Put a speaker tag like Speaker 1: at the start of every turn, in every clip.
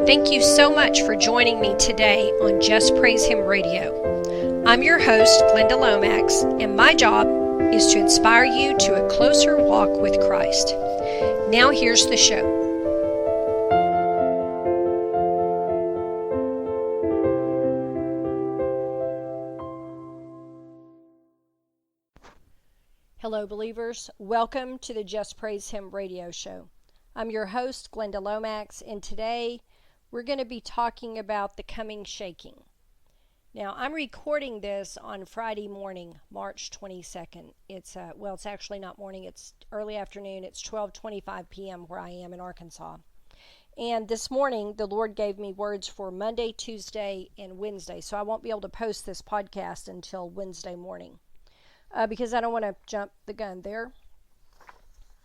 Speaker 1: Thank you so much for joining me today on Just Praise Him Radio. I'm your host, Glenda Lomax, and my job is to inspire you to a closer walk with Christ. Now here's the show. Hello, believers. Welcome to the Just Praise Him radio show. I'm your host, Glenda Lomax, and today we're going to be talking about the coming shaking. Now, I'm recording this on Friday morning, March 22nd. It's actually not morning. It's early afternoon. It's 12:25 p.m. where I am in Arkansas. And this morning, the Lord gave me words for Monday, Tuesday, and Wednesday. So I won't be able to post this podcast until Wednesday morning because I don't want to jump the gun there.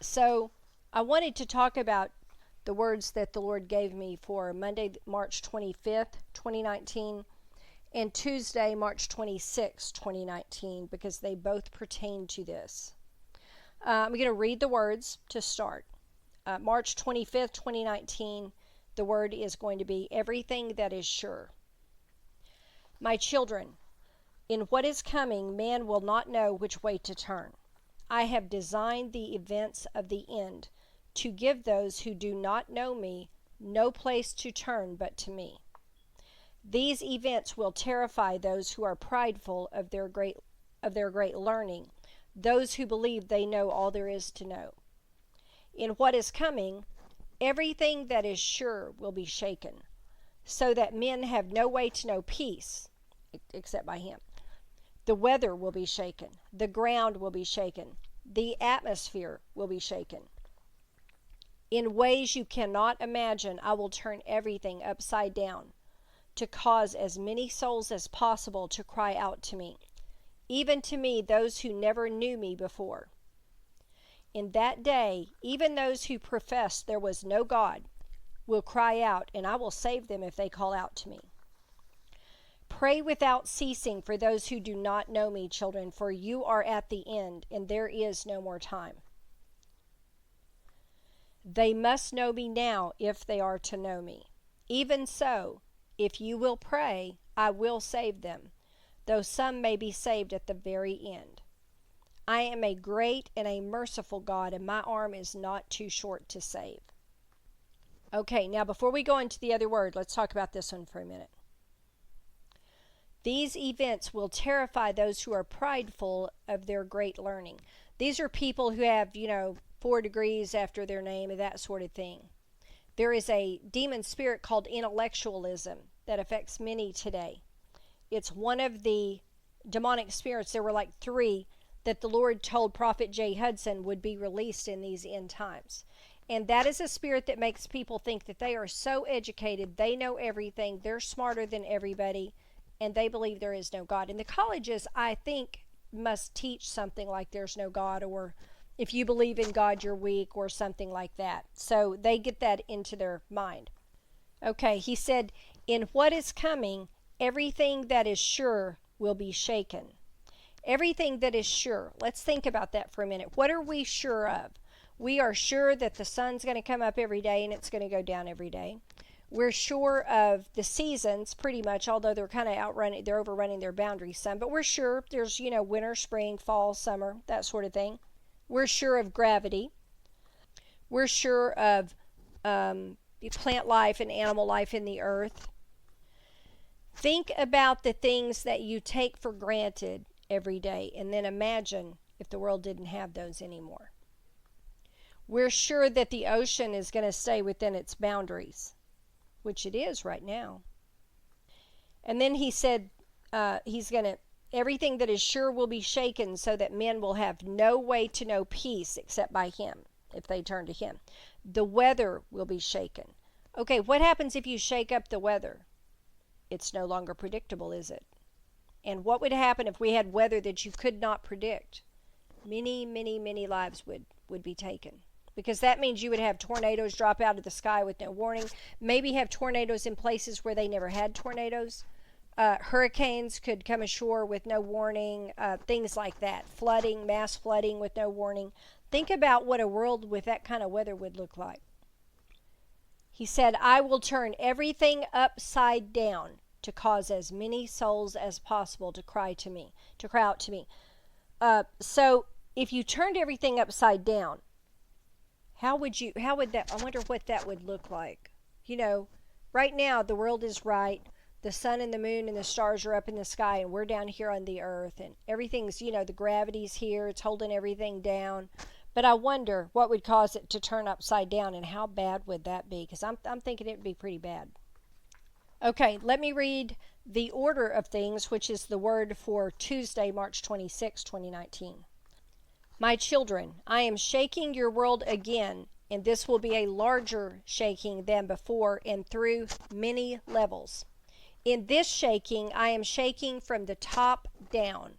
Speaker 1: So I wanted to talk about the words that the Lord gave me for Monday, March 25th, 2019, and Tuesday, March 26th, 2019, because they both pertain to this. I'm going to read the words to start. March 25th, 2019, the word is going to be everything that is sure. My children, in what is coming, man will not know which way to turn. I have designed the events of the end to give those who do not know me no place to turn but to me. These events will terrify those who are prideful of their great learning, those who believe they know all there is to know. In what is coming, everything that is sure will be shaken, so that men have no way to know peace except by him. The weather will be shaken, the ground will be shaken, the atmosphere will be shaken. In ways you cannot imagine, I will turn everything upside down to cause as many souls as possible to cry out to me, even to me, those who never knew me before. In that day, even those who professed there was no God will cry out, and I will save them if they call out to me. Pray without ceasing for those who do not know me, children, for you are at the end, and there is no more time. They must know me now if they are to know me. Even so, if you will pray, I will save them, though some may be saved at the very end. I am a great and a merciful God, and my arm is not too short to save. Okay, now before we go into the other word, let's talk about this one for a minute. These events will terrify those who are prideful of their great learning. These are people who have, 4 degrees after their name and that sort of thing. There is a demon spirit called intellectualism that affects many today. It's one of the demonic spirits. There were like 3 that the Lord told Prophet J. Hudson would be released in these end times. And that is a spirit that makes people think that they are so educated, they know everything, they're smarter than everybody, and they believe there is no God. And the colleges, I think, must teach something like there's no God, or if you believe in God, you're weak, or something like that. So they get that into their mind. Okay, he said, in what is coming, everything that is sure will be shaken. Everything that is sure. Let's think about that for a minute. What are we sure of? We are sure that the sun's going to come up every day and it's going to go down every day. We're sure of the seasons pretty much, although they're kind of overrunning their boundaries some, but we're sure there's, winter, spring, fall, summer, that sort of thing. We're sure of gravity. We're sure of plant life and animal life in the earth. Think about the things that you take for granted every day, and then imagine if the world didn't have those anymore. We're sure that the ocean is going to stay within its boundaries, which it is right now. And then he said everything that is sure will be shaken, so that men will have no way to know peace except by him, if they turn to him. The weather will be shaken. Okay, what happens if you shake up the weather? It's no longer predictable, is it? And what would happen if we had weather that you could not predict? Many, many, many lives would be taken. Because that means you would have tornadoes drop out of the sky with no warning. Maybe have tornadoes in places where they never had tornadoes. Hurricanes could come ashore with no warning. Things like that. Flooding, mass flooding with no warning. Think about what a world with that kind of weather would look like. He said, I will turn everything upside down to cause as many souls as possible to cry out to me. So if you turned everything upside down, how would that, I wonder what that would look like. Right now the world is right. The sun and the moon and the stars are up in the sky, and we're down here on the earth, and everything's, the gravity's here. It's holding everything down. But I wonder what would cause it to turn upside down, and how bad would that be? Because I'm thinking it would be pretty bad. Okay, let me read the order of things, which is the word for Tuesday, March 26, 2019. My children, I am shaking your world again, and this will be a larger shaking than before and through many levels. In this shaking, I am shaking from the top down.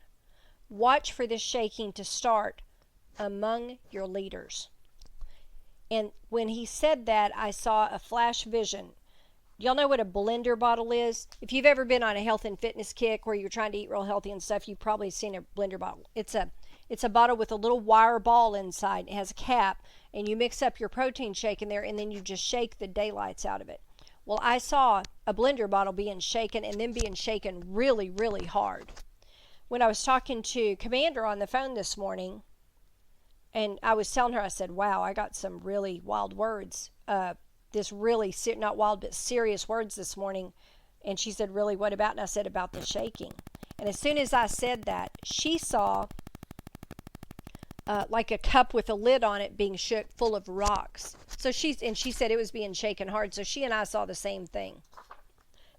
Speaker 1: Watch for this shaking to start among your leaders. And when he said that, I saw a flash vision. Y'all know what a blender bottle is? If you've ever been on a health and fitness kick where you're trying to eat real healthy and stuff, you've probably seen a blender bottle. It's a bottle with a little wire ball inside. It has a cap, and you mix up your protein shake in there, and then you just shake the daylights out of it. Well, I saw a blender bottle being shaken, and then being shaken really, really hard. When I was talking to Commander on the phone this morning, and I was telling her, I said, wow, I got some really wild words. Not wild, but serious words this morning. And she said, really, what about? And I said, about the shaking. And as soon as I said that, she saw like a cup with a lid on it being shook full of rocks. She said it was being shaken hard. So she and I saw the same thing.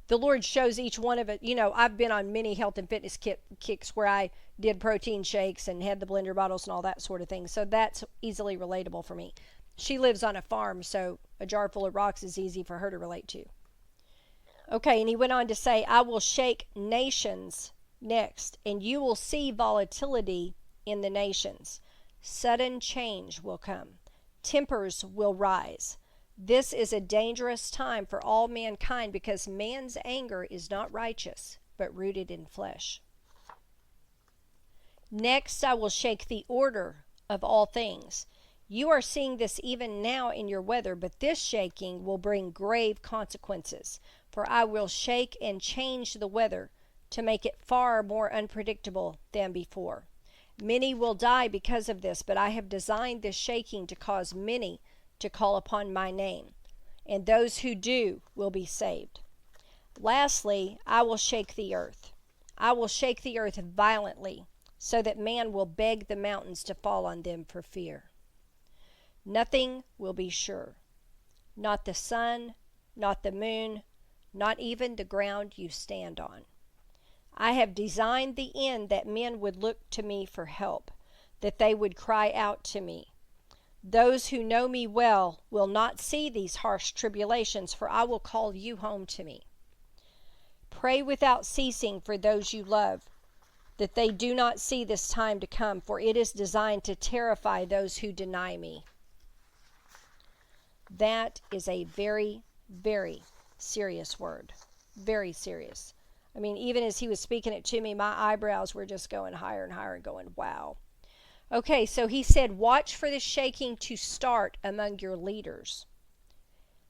Speaker 1: The Lord shows each one of it. I've been on many health and fitness kicks where I did protein shakes and had the blender bottles and all that sort of thing. So that's easily relatable for me. She lives on a farm, so a jar full of rocks is easy for her to relate to. Okay, and he went on to say, I will shake nations next, and you will see volatility in the nations. Sudden change will come. Tempers will rise. This is a dangerous time for all mankind because man's anger is not righteous, but rooted in flesh. Next, I will shake the order of all things. You are seeing this even now in your weather, but this shaking will bring grave consequences. For I will shake and change the weather to make it far more unpredictable than before. Many will die because of this, but I have designed this shaking to cause many to call upon my name, and those who do will be saved. Lastly, I will shake the earth. I will shake the earth violently, so that man will beg the mountains to fall on them for fear. Nothing will be sure. Not the sun, not the moon, not even the ground you stand on. I have designed the end that men would look to me for help, that they would cry out to me. Those who know me well will not see these harsh tribulations, for I will call you home to me. Pray without ceasing for those you love, that they do not see this time to come, for it is designed to terrify those who deny me. That is a very, very serious word. Very serious. I mean, even as he was speaking it to me, my eyebrows were just going higher and higher and going, wow. Okay, so he said, watch for the shaking to start among your leaders.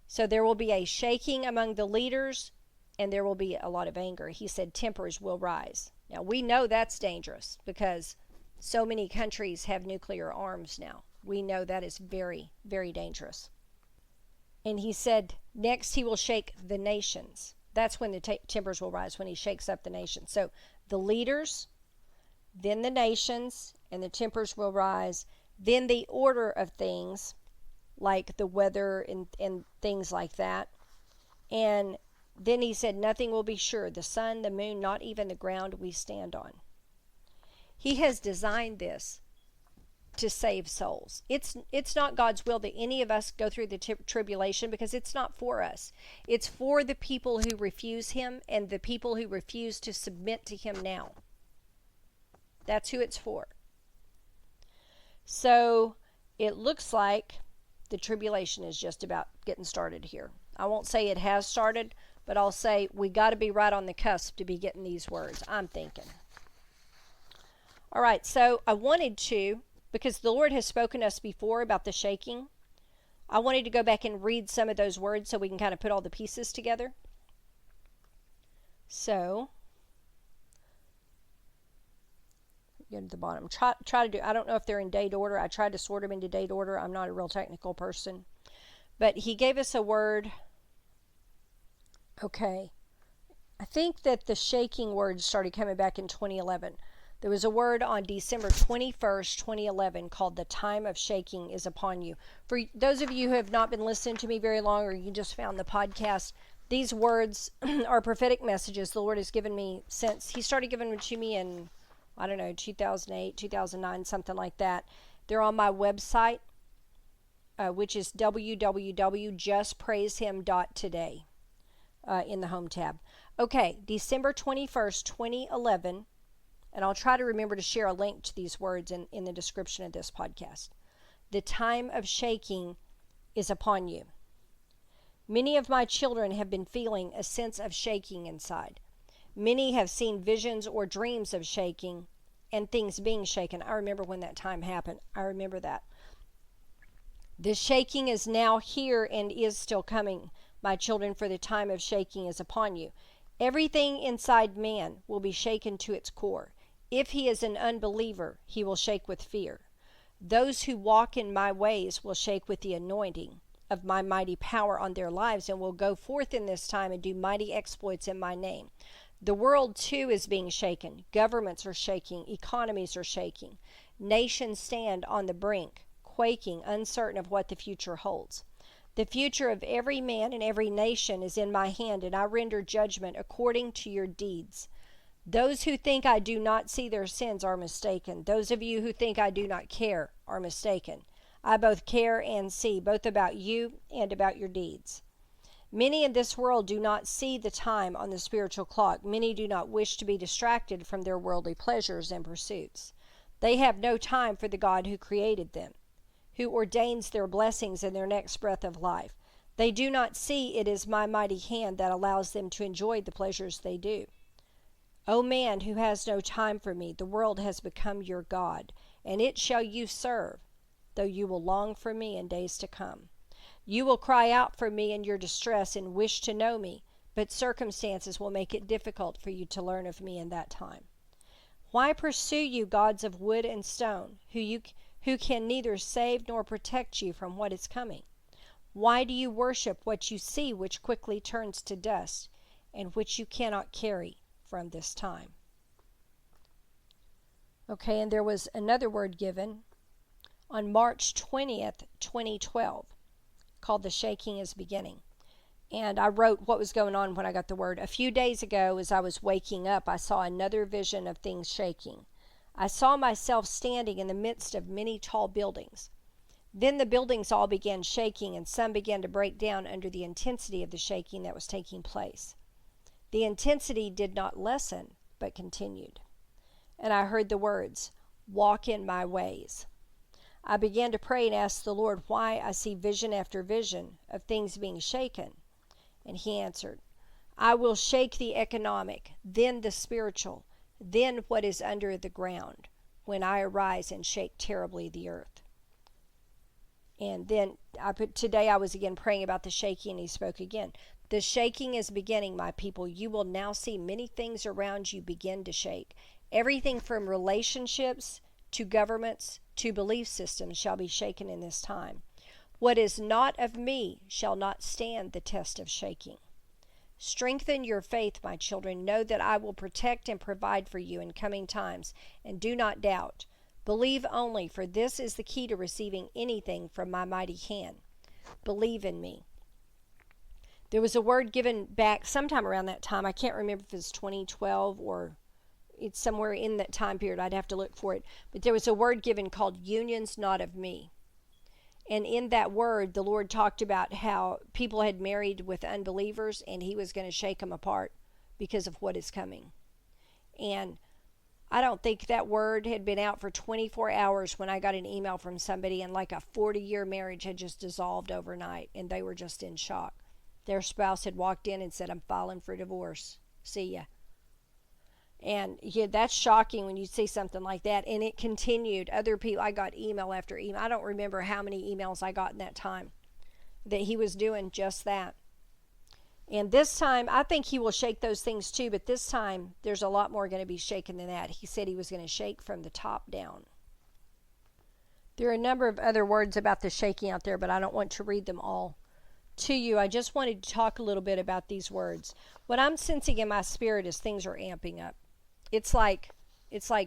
Speaker 1: So there will be a shaking among the leaders, and there will be a lot of anger. He said tempers will rise. Now, we know that's dangerous because so many countries have nuclear arms now. We know that is very, very dangerous. And he said, next he will shake the nations. That's when the tempers will rise, when he shakes up the nations. So the leaders, then the nations, and the tempers will rise. Then the order of things, like the weather and things like that. And then he said, nothing will be sure. The sun, the moon, not even the ground we stand on. He has designed this to save souls. It's not God's will that any of us go through the tribulation, because it's not for us. It's for the people who refuse him and the people who refuse to submit to him now. That's who it's for. So it looks like the tribulation is just about getting started here. I won't say it has started, but I'll say we got to be right on the cusp to be getting these words, I'm thinking. All right, so I wanted to, because the Lord has spoken to us before about the shaking, I wanted to go back and read some of those words so we can kind of put all the pieces together. So, go to the bottom. Try to do, I don't know if they're in date order. I tried to sort them into date order. I'm not a real technical person. But he gave us a word. Okay. I think that the shaking word started coming back in 2011. There was a word on December 21st, 2011 called the time of shaking is upon you. For those of you who have not been listening to me very long, or you just found the podcast, these words are prophetic messages the Lord has given me since he started giving them to me in, I don't know, 2008, 2009, something like that. They're on my website, which is www.justpraisehim.today in the home tab. Okay, December 21st, 2011. And I'll try to remember to share a link to these words in the description of this podcast. The time of shaking is upon you. Many of my children have been feeling a sense of shaking inside. Many have seen visions or dreams of shaking and things being shaken. I remember when that time happened. I remember that. The shaking is now here and is still coming, my children, for the time of shaking is upon you. Everything inside man will be shaken to its core. If he is an unbeliever, he will shake with fear. Those who walk in my ways will shake with the anointing of my mighty power on their lives and will go forth in this time and do mighty exploits in my name. The world too is being shaken. Governments are shaking. Economies are shaking. Nations stand on the brink, quaking, uncertain of what the future holds. The future of every man and every nation is in my hand, and I render judgment according to your deeds. Those who think I do not see their sins are mistaken. Those of you who think I do not care are mistaken. I both care and see, both about you and about your deeds. Many in this world do not see the time on the spiritual clock. Many do not wish to be distracted from their worldly pleasures and pursuits. They have no time for the God who created them, who ordains their blessings in their next breath of life. They do not see it is my mighty hand that allows them to enjoy the pleasures they do. O man who has no time for me, the world has become your God, and it shall you serve, though you will long for me in days to come. You will cry out for me in your distress and wish to know me, but circumstances will make it difficult for you to learn of me in that time. Why pursue you gods of wood and stone, who can neither save nor protect you from what is coming? Why do you worship what you see, which quickly turns to dust, and which you cannot carry from this time? Okay, and there was another word given on March 20th, 2012, called The Shaking is Beginning. And I wrote what was going on when I got the word. A few days ago, as I was waking up, I saw another vision of things shaking. I saw myself standing in the midst of many tall buildings. Then the buildings all began shaking, and some began to break down under the intensity of the shaking that was taking place. The intensity did not lessen, but continued. And I heard the words, "Walk in my ways." I began to pray and ask the Lord why I see vision after vision of things being shaken. And he answered, "I will shake the economic, then the spiritual, then what is under the ground, when I arise and shake terribly the earth." And then today I was again praying about the shaking, and he spoke again. The shaking is beginning, my people. You will now see many things around you begin to shake. Everything from relationships to governments to belief systems shall be shaken in this time. What is not of me shall not stand the test of shaking. Strengthen your faith, my children. Know that I will protect and provide for you in coming times, and do not doubt. Believe only, for this is the key to receiving anything from my mighty hand. Believe in me. There was a word given back sometime around that time. I can't remember if it's 2012 or it's somewhere in that time period. I'd have to look for it. But there was a word given called unions not of me. And in that word, the Lord talked about how people had married with unbelievers, and he was going to shake them apart because of what is coming. And I don't think that word had been out for 24 hours when I got an email from somebody, and like a 40-year marriage had just dissolved overnight, and they were just in shock. Their spouse had walked in and said, "I'm filing for divorce. See ya." And yeah, that's shocking when you see something like that. And it continued. Other people, I got email after email. I don't remember how many emails I got in that time. that he was doing just that. And this time, I think he will shake those things too, but this time there's a lot more going to be shaken than that. He said he was going to shake from the top down. There are a number of other words about the shaking out there, but I don't want to read them all to you. I just wanted to talk a little bit about these words. What I'm sensing in my spirit is things are amping up. It's like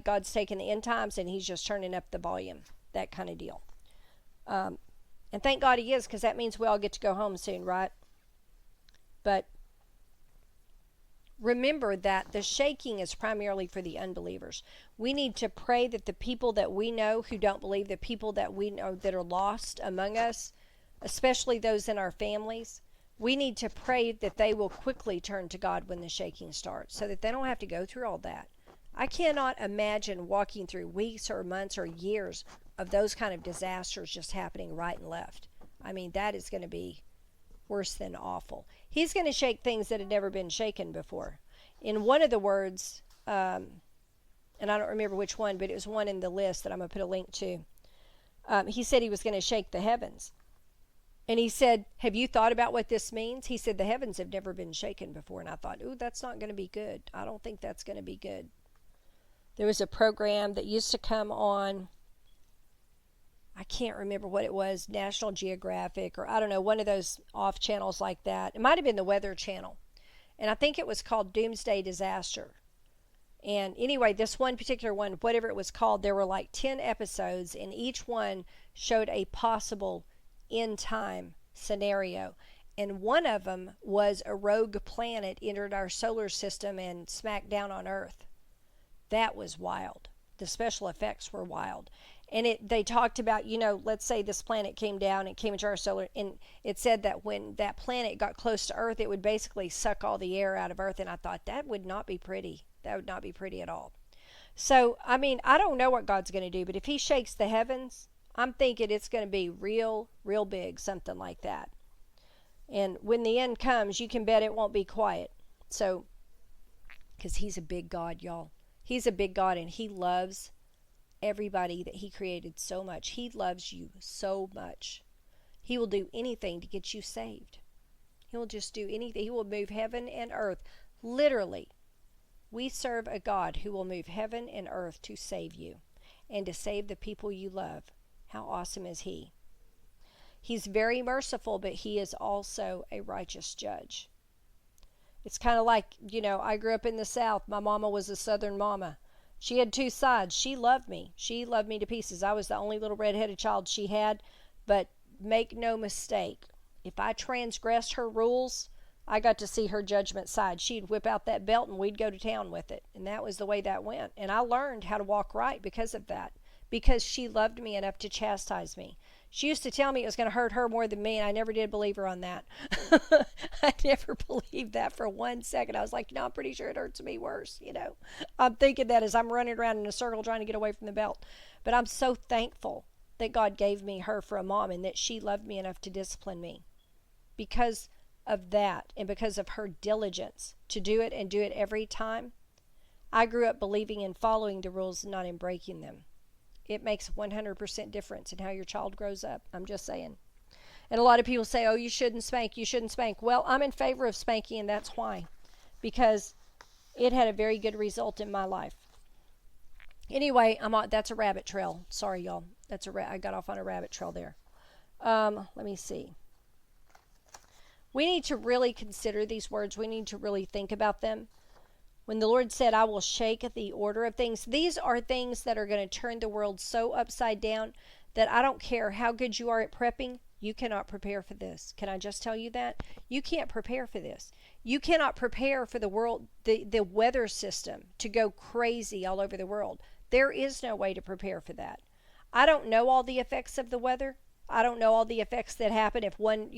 Speaker 1: God's taking the end times and he's just turning up the volume, that kind of deal. And thank God he is, because that means we all get to go home soon, right? But remember that the shaking is primarily for the unbelievers. We need to pray that the people that we know who don't believe, the people that we know that are lost among us, especially those in our families, we need to pray that they will quickly turn to God when the shaking starts, so that they don't have to go through all that. I cannot imagine walking through weeks or months or years of those kind of disasters just happening right and left. I mean, that is going to be worse than awful. He's going to shake things that had never been shaken before. In one of the words, and I don't remember which one, but it was one in the list that I'm going to put a link to. He said he was going to shake the heavens. And he said, have you thought about what this means? He said, the heavens have never been shaken before. And I thought, ooh, that's not going to be good. I don't think that's going to be good. There was a program that used to come on, I can't remember what it was, National Geographic, or I don't know, one of those off channels like that. It might have been the Weather Channel. And I think it was called Doomsday Disaster. And anyway, this one particular one, whatever it was called, there were like 10 episodes, and each one showed a possible end time scenario. And one of them was a rogue planet entered our solar system and smacked down on Earth. That was wild. The special effects were wild. And they talked about, let's say this planet came down and came into our solar, and it said that when that planet got close to Earth, it would basically suck all the air out of Earth. And I thought, that would not be pretty. That would not be pretty at all. So, I mean, I don't know what God's going to do, but if he shakes the heavens, I'm thinking it's going to be real, real big, something like that. And when the end comes, you can bet it won't be quiet. So, because he's a big God, y'all. He's a big God, and he loves everybody that he created so much. He loves you so much. He will do anything to get you saved. He will just do anything. He will move heaven and earth. Literally, we serve a God who will move heaven and earth to save you and to save the people you love. How awesome is he? He's very merciful, but he is also a righteous judge. It's kind of like, I grew up in the South. My mama was a Southern mama. She had two sides. She loved me. She loved me to pieces. I was the only little redheaded child she had. But make no mistake, if I transgressed her rules, I got to see her judgment side. She'd whip out that belt and we'd go to town with it. And that was the way that went. And I learned how to walk right because of that. Because she loved me enough to chastise me. She used to tell me it was going to hurt her more than me, and I never did believe her on that. I never believed that for 1 second. I was like, I'm pretty sure it hurts me worse, I'm thinking that as I'm running around in a circle trying to get away from the belt. But I'm so thankful that God gave me her for a mom and that she loved me enough to discipline me. Because of that and because of her diligence to do it and do it every time, I grew up believing in following the rules and not in breaking them. It makes 100% difference in how your child grows up. I'm just saying. And a lot of people say, oh, you shouldn't spank. You shouldn't spank. Well, I'm in favor of spanking, and that's why. Because it had a very good result in my life. Anyway, that's a rabbit trail. Sorry, y'all. I got off on a rabbit trail there. Let me see. We need to really consider these words. We need to really think about them. When the Lord said, I will shake the order of things, these are things that are going to turn the world so upside down that I don't care how good you are at prepping, you cannot prepare for this. Can I just tell you that? You can't prepare for this. You cannot prepare for the world, the weather system to go crazy all over the world. There is no way to prepare for that. I don't know all the effects of the weather. I don't know all the effects that happen if one,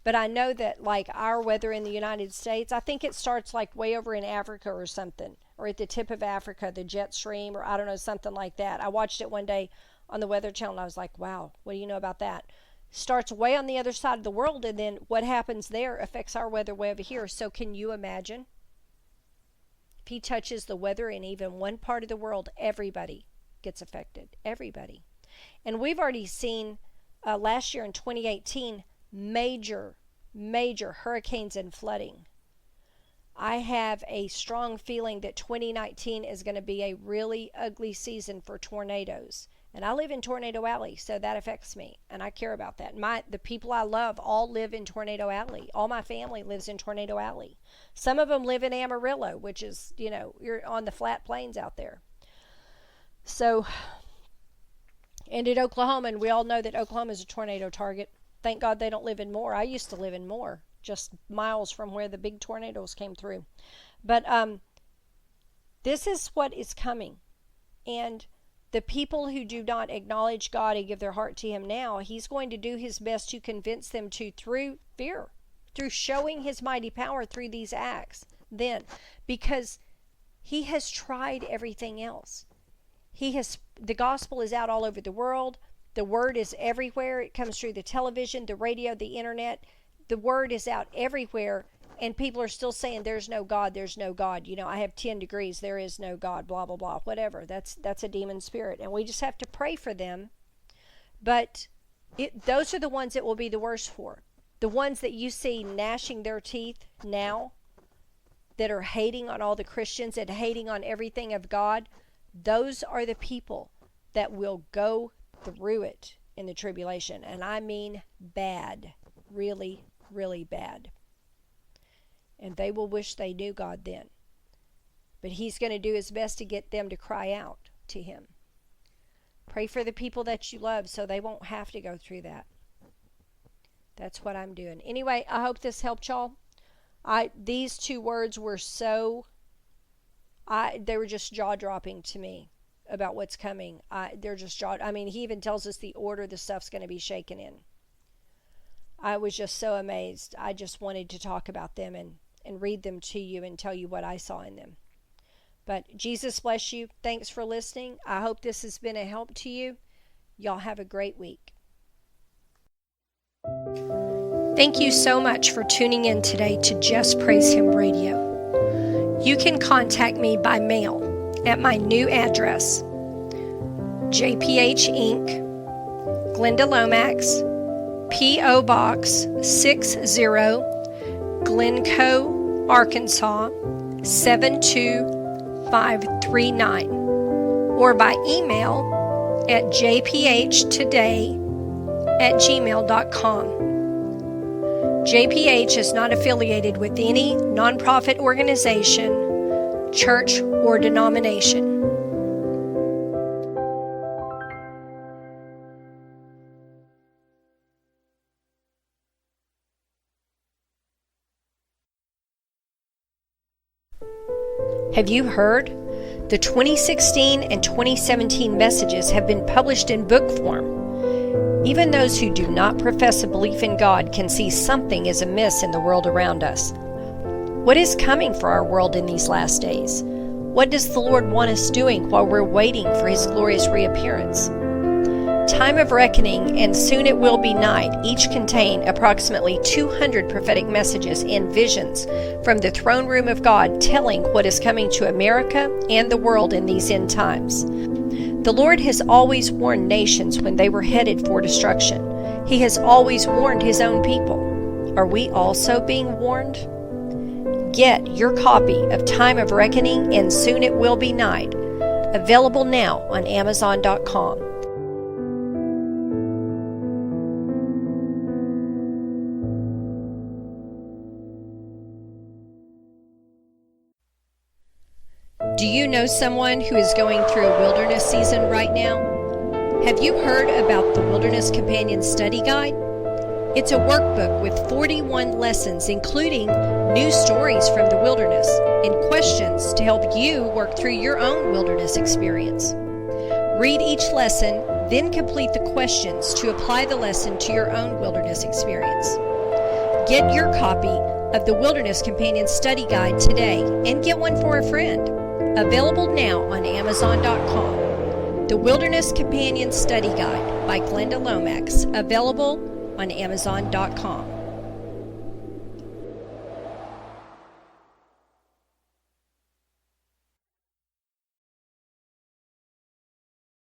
Speaker 1: but I know that like our weather in the United States, I think it starts like way over in Africa or something, or at the tip of Africa, the jet stream, or I don't know, something like that. I watched it one day on the Weather Channel and I was like, wow, what do you know about that? Starts way on the other side of the world, and then what happens there affects our weather way over here. So can you imagine? If he touches the weather in even one part of the world, everybody gets affected. Everybody. And we've already seen last year in 2018, major, major hurricanes and flooding. I have a strong feeling that 2019 is going to be a really ugly season for tornadoes. And I live in Tornado Alley, so that affects me, and I care about that. The people I love all live in Tornado Alley. All my family lives in Tornado Alley. Some of them live in Amarillo, which is, you're on the flat plains out there. So, and in Oklahoma, and we all know that Oklahoma is a tornado target. Thank God they don't live in Moore. I used to live in Moore, just miles from where the big tornadoes came through. But this is what is coming. And the people who do not acknowledge God and give their heart to Him now, He's going to do His best to convince them to through fear, through showing His mighty power through these acts. Then, because He has tried everything else. The gospel is out all over the world. The word is everywhere. It comes through the television, the radio, the internet. The word is out everywhere. And people are still saying there's no God, there's no God. I have 10 degrees, there is no God, blah, blah, blah, whatever. That's a demon spirit. And we just have to pray for them. But those are the ones that will be the worst for. The ones that you see gnashing their teeth now, that are hating on all the Christians and hating on everything of God, those are the people that will go through it in the tribulation. And I mean bad, really, really bad. And they will wish they knew God then. But He's going to do His best to get them to cry out to Him. Pray for the people that you love so they won't have to go through that. That's what I'm doing. Anyway, I hope this helped y'all. These two words were they were just jaw-dropping to me about what's coming. They're just He even tells us the order the stuff's going to be shaken in. I was just so amazed. I just wanted to talk about them and read them to you and tell you what I saw in them. But Jesus bless you. Thanks for listening. I hope this has been a help to you. Y'all have a great week. Thank you so much for tuning in today to Just Praise Him Radio. You can contact me by mail at my new address, JPH Inc., Glenda Lomax, P.O. Box 60, Glencoe, Arkansas 72539, or by email at jphtoday@gmail.com. JPH is not affiliated with any nonprofit organization, church, or denomination. Have you heard? The 2016 and 2017 messages have been published in book form. Even those who do not profess a belief in God can see something is amiss in the world around us. What is coming for our world in these last days? What does the Lord want us doing while we're waiting for His glorious reappearance? Time of Reckoning and Soon It Will Be Night each contain approximately 200 prophetic messages and visions from the throne room of God telling what is coming to America and the world in these end times. The Lord has always warned nations when they were headed for destruction. He has always warned His own people. Are we also being warned? Get your copy of Time of Reckoning and Soon It Will Be Night, available now on Amazon.com. Do you know someone who is going through a wilderness season right now? Have you heard about the Wilderness Companion Study Guide? It's a workbook with 41 lessons, including new stories from the wilderness and questions to help you work through your own wilderness experience. Read each lesson, then complete the questions to apply the lesson to your own wilderness experience. Get your copy of the Wilderness Companion Study Guide today and get one for a friend. Available now on Amazon.com. The Wilderness Companion Study Guide by Glenda Lomax, available on Amazon.com.